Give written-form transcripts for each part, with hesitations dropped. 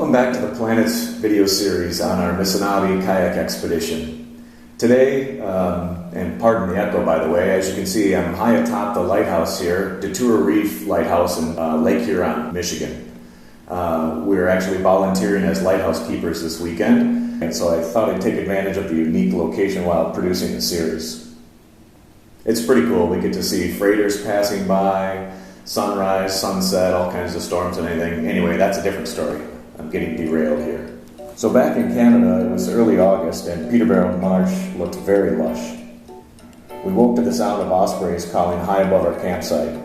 Welcome back to the Planets video series on our Missinaibi kayak expedition. Today, and pardon the echo by the way, as you can see I'm high atop the lighthouse here, Detour Reef Lighthouse in Lake Huron, Michigan. We're actually volunteering as lighthouse keepers this weekend, and so I thought I'd take advantage of the unique location while producing the series. It's pretty cool. We get to see freighters passing by, sunrise, sunset, all kinds of storms and anything. Anyway, that's a different story. I'm getting derailed here. So back in Canada, it was early August and Peterbell Marsh looked very lush. We woke to the sound of ospreys calling high above our campsite.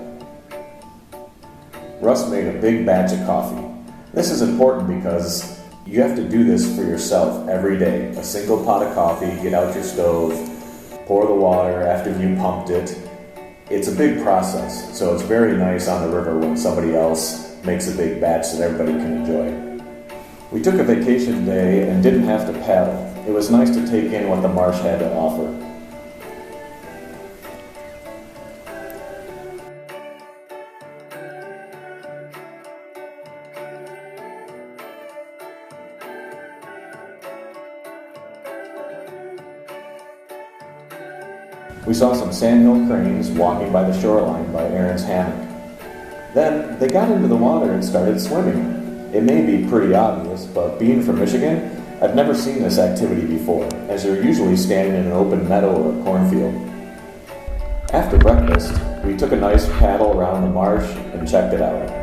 Russ made a big batch of coffee. This is important because you have to do this for yourself every day. A single pot of coffee, get out your stove, pour the water after you pumped it. It's a big process, so it's very nice on the river when somebody else makes a big batch that everybody can enjoy. We took a vacation day and didn't have to paddle. It was nice to take in what the marsh had to offer. We saw some sandhill cranes walking by the shoreline by Aaron's hammock. Then they got into the water and started swimming. It may be pretty obvious, but being from Michigan, I've never seen this activity before, as they're usually standing in an open meadow or a cornfield. After breakfast, we took a nice paddle around the marsh and checked it out.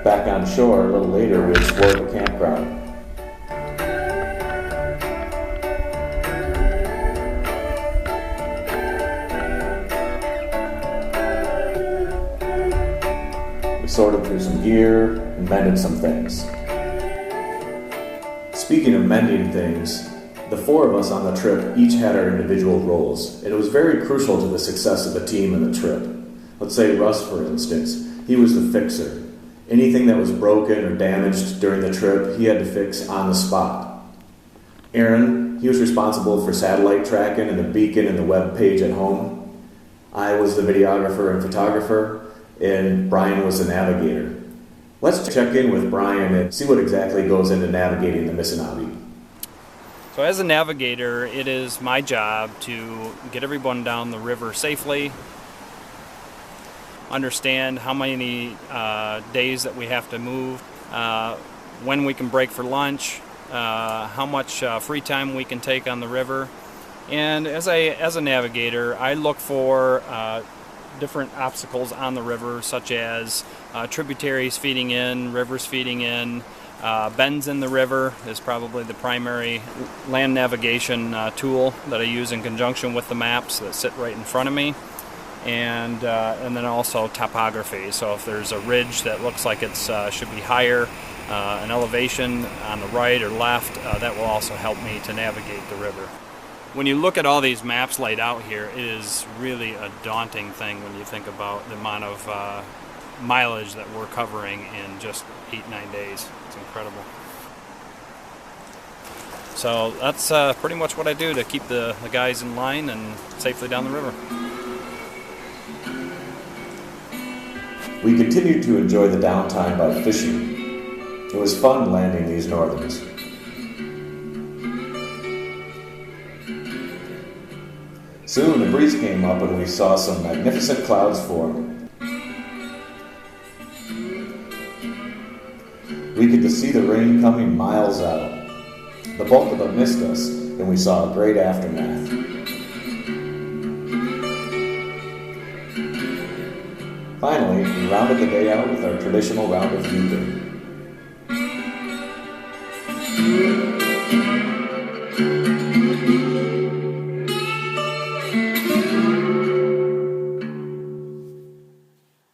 Back on shore, a little later, we explored the campground. We sorted through some gear and mended some things. Speaking of mending things, the four of us on the trip each had our individual roles, and it was very crucial to the success of the team and the trip. Let's say Russ, for instance, he was the fixer. Anything that was broken or damaged during the trip, he had to fix on the spot. Aaron, he was responsible for satellite tracking and the beacon and the web page at home. I was the videographer and photographer, and Brian was the navigator. Let's check in with Brian and see what exactly goes into navigating the Missinaibi. So as a navigator, it is my job to get everyone down the river safely, understand how many days that we have to move, when we can break for lunch, how much free time we can take on the river. And as a navigator, I look for different obstacles on the river, such as tributaries feeding in, rivers feeding in, bends in the river is probably the primary land navigation tool that I use in conjunction with the maps that sit right in front of me. And then also topography. So if there's a ridge that looks like it should be higher, an elevation on the right or left, that will also help me to navigate the river. When you look at all these maps laid out here, it is really a daunting thing when you think about the amount of mileage that we're covering in just 8-9 days. It's incredible. So that's pretty much what I do to keep the guys in line and safely down the river. We continued to enjoy the downtime by fishing. It was fun landing these northerns. Soon a breeze came up and we saw some magnificent clouds form. We could see the rain coming miles out. The bulk of it missed us, and we saw a great aftermath. Finally, we rounded the day out with our traditional round of euchre.